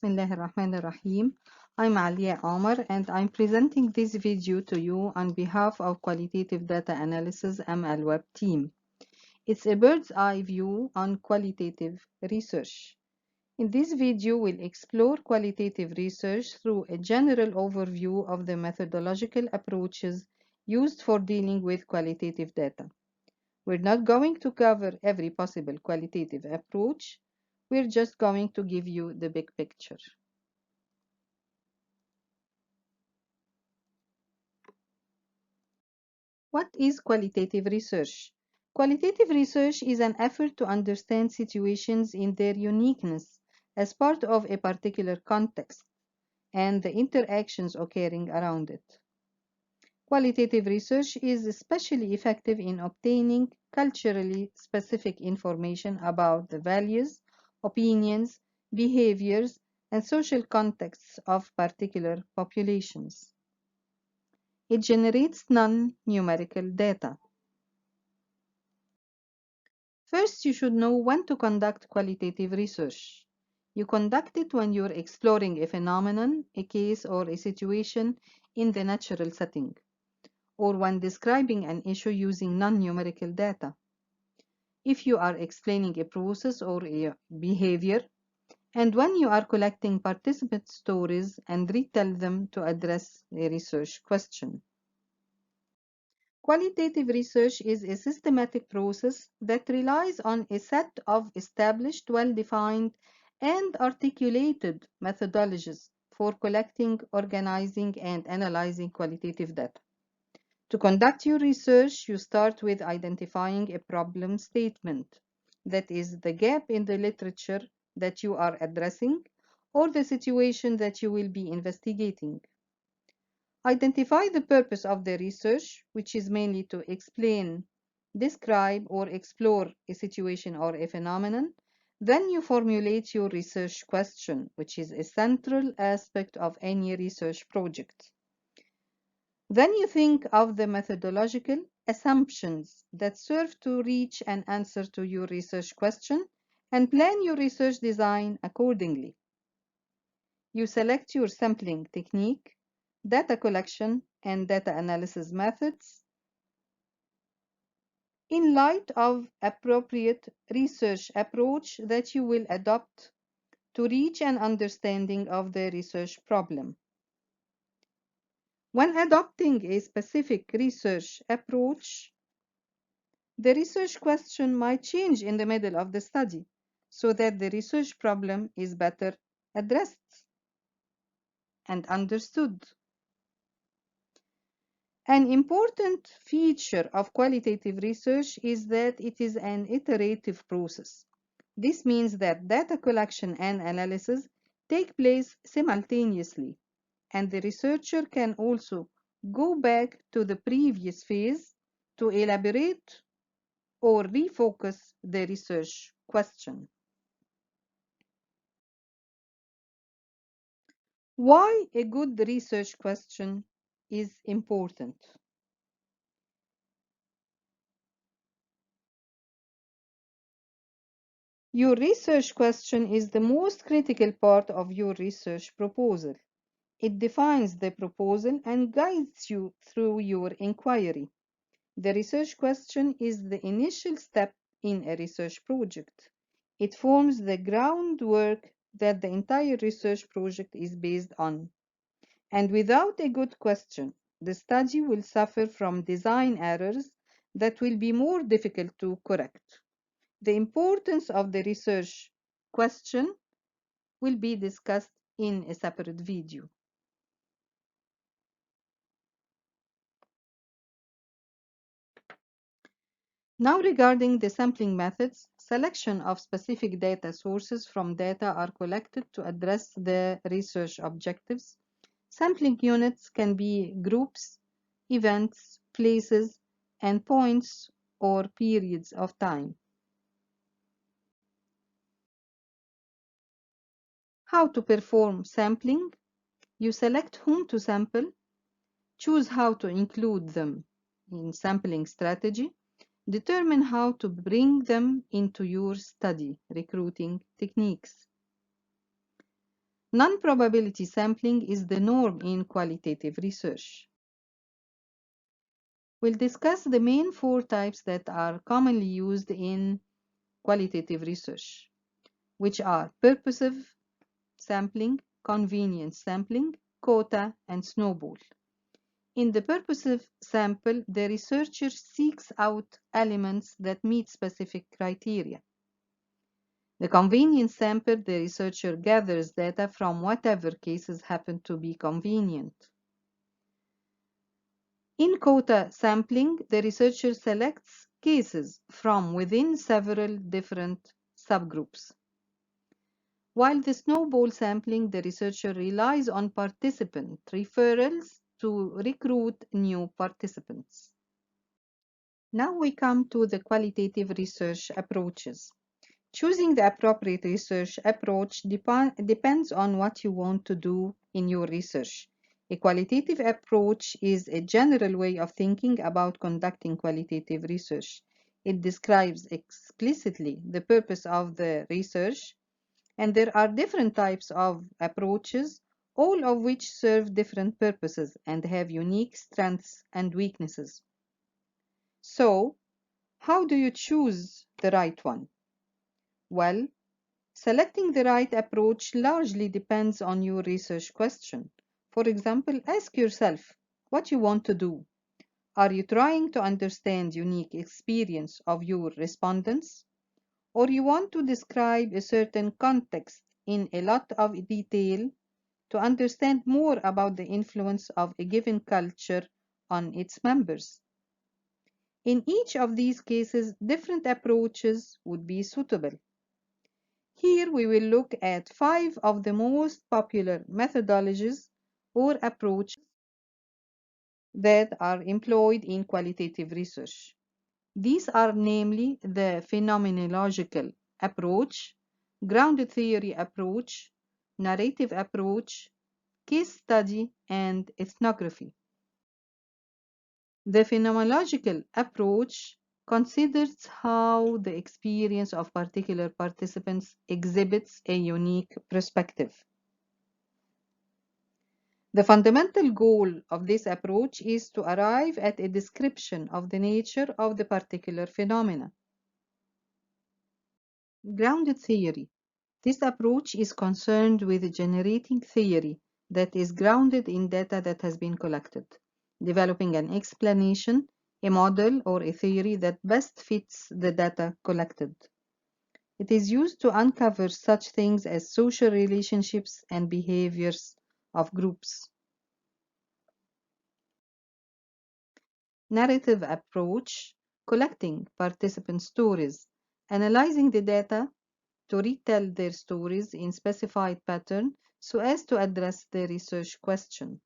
Bismillahirrahmanirrahim. I'm Aliya Omar and I'm presenting this video to you on behalf of Qualitative Data Analysis ML Web team. It's a bird's eye view on qualitative research. In this video, we'll explore qualitative research through a general overview of the methodological approaches used for dealing with qualitative data. We're not going to cover every possible qualitative approach. We're just going to give you the big picture. What is qualitative research? Qualitative research is an effort to understand situations in their uniqueness as part of a particular context and the interactions occurring around it. Qualitative research is especially effective in obtaining culturally specific information about the values, opinions, behaviors, and social contexts of particular populations. It generates non-numerical data. First, you should know when to conduct qualitative research. You conduct it when you're exploring a phenomenon, a case, or a situation in the natural setting, or when describing an issue using non-numerical data. If you are explaining a process or a behavior, and when you are collecting participant stories and retell them to address a research question. Qualitative research is a systematic process that relies on a set of established, well-defined, and articulated methodologies for collecting, organizing, and analyzing qualitative data. To conduct your research, you start with identifying a problem statement, that is, the gap in the literature that you are addressing or the situation that you will be investigating. Identify the purpose of the research, which is mainly to explain, describe, or explore a situation or a phenomenon. Then you formulate your research question, which is a central aspect of any research project. Then you think of the methodological assumptions that serve to reach an answer to your research question and plan your research design accordingly. You select your sampling technique, data collection, and data analysis methods in light of appropriate research approach that you will adopt to reach an understanding of the research problem. When adopting a specific research approach, the research question might change in the middle of the study so that the research problem is better addressed and understood. An important feature of qualitative research is that it is an iterative process. This means that data collection and analysis take place simultaneously, and the researcher can also go back to the previous phase to elaborate or refocus the research question. Why a good research question is important? Your research question is the most critical part of your research proposal. It defines the proposal and guides you through your inquiry. The research question is the initial step in a research project. It forms the groundwork that the entire research project is based on. And without a good question, the study will suffer from design errors that will be more difficult to correct. The importance of the research question will be discussed in a separate video. Now, regarding the sampling methods, selection of specific data sources from data are collected to address the research objectives. Sampling units can be groups, events, places, and points or periods of time. How to perform sampling? You select whom to sample, choose how to include them in sampling strategy, determine how to bring them into your study recruiting techniques. Non-probability sampling is the norm in qualitative research. We'll discuss the main four types that are commonly used in qualitative research, which are purposive sampling, convenience sampling, quota, and snowball. In the purposive sample, the researcher seeks out elements that meet specific criteria. The convenience sample, the researcher gathers data from whatever cases happen to be convenient. In quota sampling, the researcher selects cases from within several different subgroups. While the snowball sampling, the researcher relies on participant referrals to recruit new participants. Now we come to the qualitative research approaches. Choosing the appropriate research approach depends on what you want to do in your research. A qualitative approach is a general way of thinking about conducting qualitative research. It describes explicitly the purpose of the research, and there are different types of approaches, all of which serve different purposes and have unique strengths and weaknesses. So, how do you choose the right one? Well, selecting the right approach largely depends on your research question. For example, ask yourself what you want to do. Are you trying to understand unique experience of your respondents? Or you want to describe a certain context in a lot of detail to understand more about the influence of a given culture on its members? In each of these cases, different approaches would be suitable. Here we will look at 5 of the most popular methodologies or approaches that are employed in qualitative research. These are namely the phenomenological approach, grounded theory approach, narrative approach, case study, and ethnography. The phenomenological approach considers how the experience of particular participants exhibits a unique perspective. The fundamental goal of this approach is to arrive at a description of the nature of the particular phenomena. Grounded theory. This approach is concerned with generating theory that is grounded in data that has been collected, developing an explanation, a model, or a theory that best fits the data collected. It is used to uncover such things as social relationships and behaviors of groups. Narrative approach, collecting participant stories, analyzing the data to retell their stories in specified pattern so as to address the research question.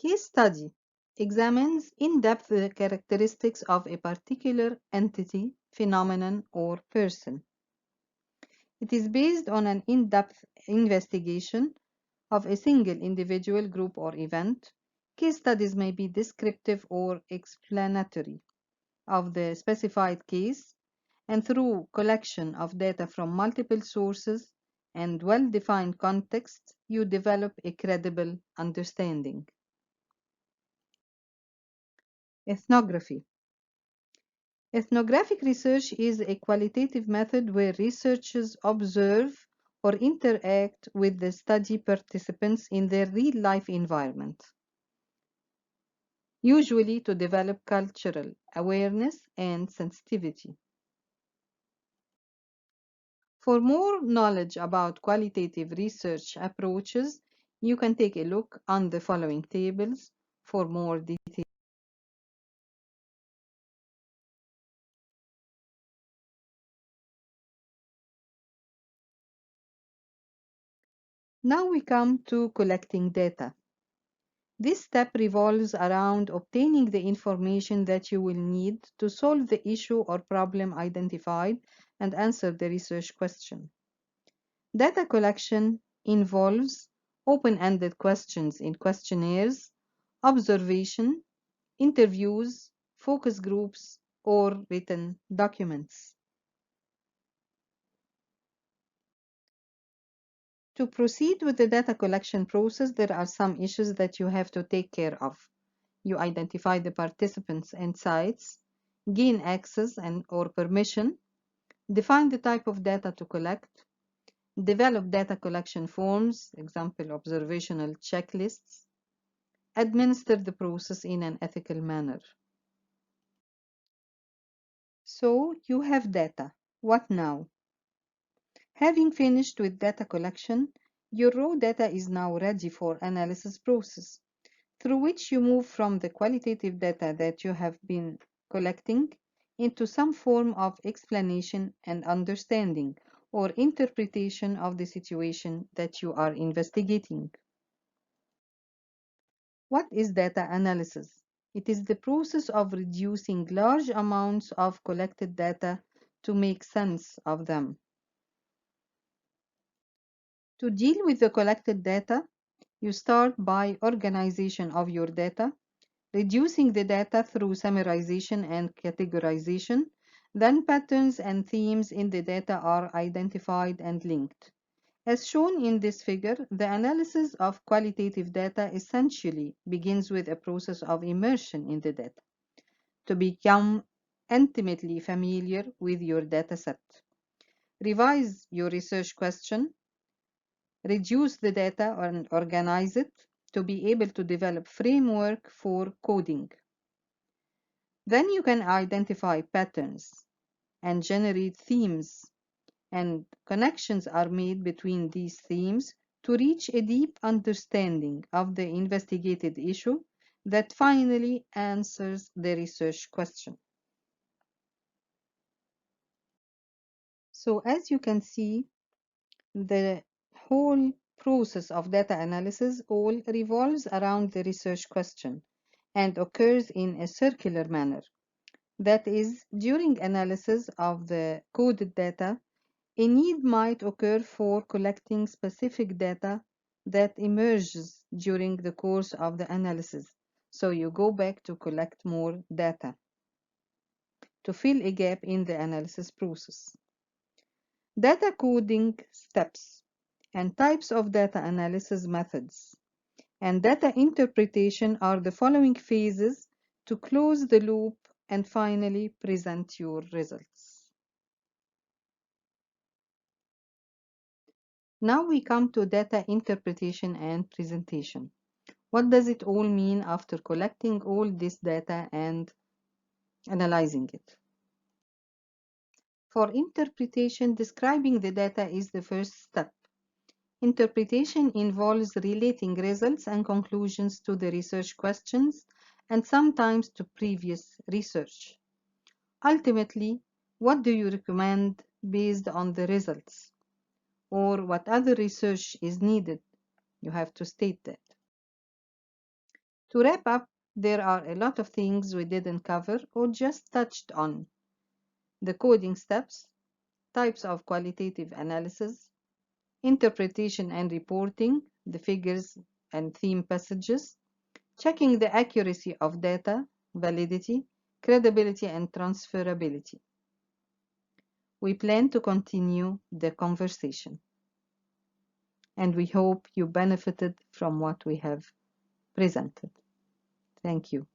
Case study examines in-depth the characteristics of a particular entity, phenomenon, or person. It is based on an in-depth investigation of a single individual, group, or event. Case studies may be descriptive or explanatory of the specified case, and through collection of data from multiple sources and well-defined context, you develop a credible understanding. Ethnography. Ethnographic research is a qualitative method where researchers observe or interact with the study participants in their real-life environment, usually to develop cultural awareness and sensitivity. For more knowledge about qualitative research approaches, you can take a look on the following tables for more details. Now we come to collecting data. This step revolves around obtaining the information that you will need to solve the issue or problem identified and answer the research question. Data collection involves open-ended questions in questionnaires, observation, interviews, focus groups, or written documents. To proceed with the data collection process, there are some issues that you have to take care of. You identify the participants and sites, gain access or permission, define the type of data to collect, develop data collection forms, example observational checklists, administer the process in an ethical manner. So you have data. What now? Having finished with data collection, your raw data is now ready for analysis process, through which you move from the qualitative data that you have been collecting into some form of explanation and understanding or interpretation of the situation that you are investigating. What is data analysis? It is the process of reducing large amounts of collected data to make sense of them. To deal with the collected data, you start by organization of your data, reducing the data through summarization and categorization. Then patterns and themes in the data are identified and linked. As shown in this figure, the analysis of qualitative data essentially begins with a process of immersion in the data to become intimately familiar with your dataset. Revise your research question, reduce the data and organize it to be able to develop framework for coding. Then you can identify patterns and generate themes, and connections are made between these themes to reach a deep understanding of the investigated issue that finally answers the research question. So as you can see, the whole process of data analysis all revolves around the research question and occurs in a circular manner. That is, during analysis of the coded data, a need might occur for collecting specific data that emerges during the course of the analysis. So you go back to collect more data to fill a gap in the analysis process. Data coding steps and types of data analysis methods and data interpretation are the following phases to close the loop and finally present your results. Now we come to data interpretation and presentation. What does it all mean after collecting all this data and analyzing it? For interpretation, describing the data is the first step. Interpretation involves relating results and conclusions to the research questions and sometimes to previous research. Ultimately, what do you recommend based on the results? Or what other research is needed? You have to state that. To wrap up, there are a lot of things we didn't cover or just touched on. The coding steps, types of qualitative analysis, interpretation and reporting, the figures and theme passages, checking the accuracy of data, validity, credibility, and transferability. We plan to continue the conversation, and we hope you benefited from what we have presented. Thank you.